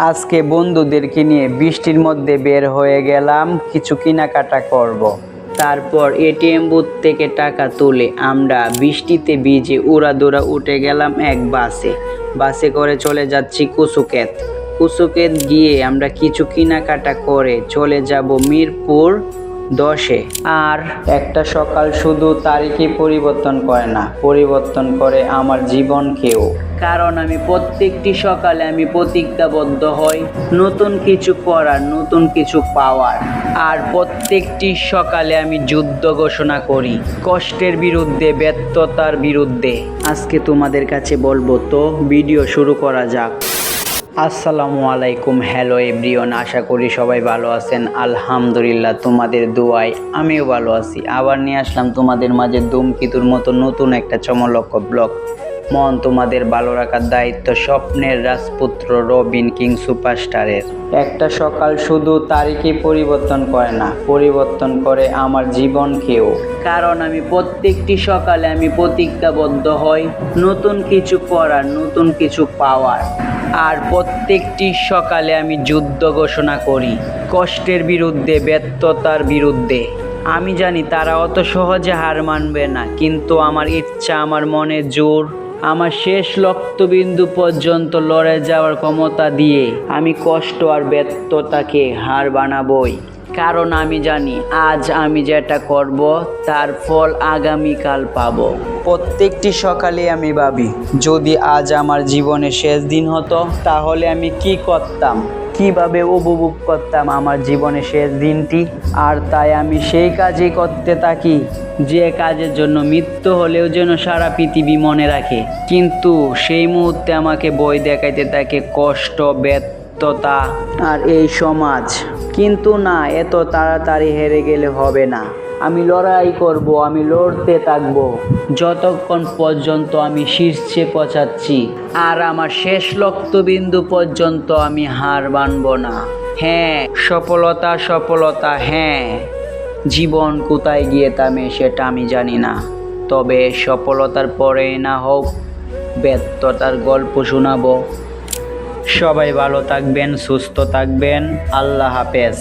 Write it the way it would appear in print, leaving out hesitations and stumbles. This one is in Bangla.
আজকে বন্ধুদেরকে নিয়ে বৃষ্টির মধ্যে বের হয়ে গেলাম কিছু কেনাকাটা করব। তারপর এটিএম বুথ থেকে টাকা তুলে আমরা বৃষ্টিতে ভিজে উড়াদুরা উঠে গেলাম এক বাসে করে চলে যাচ্ছি কুসুকেত গিয়ে আমরা কিছু কেনাকাটা করে চলে যাব মিরপুর 10-এ। আর একটা সকাল শুধু তারিখই পরিবর্তন করে না, পরিবর্তন করে আমার জীবনকেও। কারণ আমি প্রত্যেকটি সকালে আমি প্রতিজ্ঞাবদ্ধ হই নতুন কিছু করার, নতুন কিছু পাওয়ার। আর প্রত্যেকটি সকালে আমি যুদ্ধ ঘোষণা করি কষ্টের বিরুদ্ধে, ব্যর্থতার বিরুদ্ধে। আজকে তোমাদের কাছে বলবো, তো ভিডিও শুরু করা যাক। আসসালামু আলাইকুম, হ্যালো এভরিওয়ান, আশা করি সবাই ভালো আছেন। আলহামদুলিল্লাহ, তোমাদের দোয়ায় আমিও ভালো আছি। আবার নিয়ে আসলাম তোমাদের মাঝে ধূমকেতুর মতো নতুন একটা চমলক্ষ ব্লগ। মন তোমাদের ভালো রাখার দায়িত্ব স্বপ্নের রাজপুত্র রবিন কিং সুপারস্টারের। একটা সকাল শুধু তারিখই পরিবর্তন করে না, পরিবর্তন করে আমার জীবনকেও। কারণ আমি প্রত্যেকটি সকালে আমি প্রতিজ্ঞাবদ্ধ হই নতুন কিছু করার, নতুন কিছু পাওয়ার। আর প্রত্যেকটি সকালে আমি যুদ্ধ ঘোষণা করি কষ্টের বিরুদ্ধে, ব্যর্থতার বিরুদ্ধে। আমি জানি তারা অত সহজে হার মানবে না, কিন্তু আমার ইচ্ছা, আমার মনে জোর, আমার শেষ রক্তবিন্দু পর্যন্ত লড়ে যাওয়ার ক্ষমতা দিয়ে আমি কষ্ট আর ব্যর্থতাকে হার বানাবই। কারণ আমি জানি আজ আমি যেটা করব তার ফল আগামীকাল পাবো। প্রত্যেকটি সকালে আমি ভাবি, যদি আজ আমার জীবনের শেষ দিন হতো তাহলে আমি কি করতাম, কিভাবে উপভোগ করতাম আমার জীবনের শেষ দিনটি। আর তাই আমি সেই কাজই করতে থাকি যে কাজের জন্য মৃত্যু হলেও যেন সারা পৃথিবী মনে রাখে। কিন্তু সেই মুহূর্তে আমাকে ভয় দেখাইতে থাকে কষ্ট, ব্যর্থতা আর এই সমাজ। কিন্তু না, এত তাড়াতাড়ি হেরে গেলে হবে না। আমি লড়াই করব, আমি লড়তে থাকব যতক্ষণ পর্যন্ত আমি শীর্ষে পৌঁছাচ্ছি। আর আমার শেষ রক্তবিন্দু পর্যন্ত আমি হার মানব না। হ্যাঁ, সফলতা, হ্যাঁ। জীবন কোথায় গিয়ে থামে সেটা আমি জানি না, তবে সফলতার পরে না হোক ব্যর্থতার গল্প শোনাবো। সবাই ভালো থাকবেন, সুস্থ থাকবেন। আল্লাহ হাফেজ।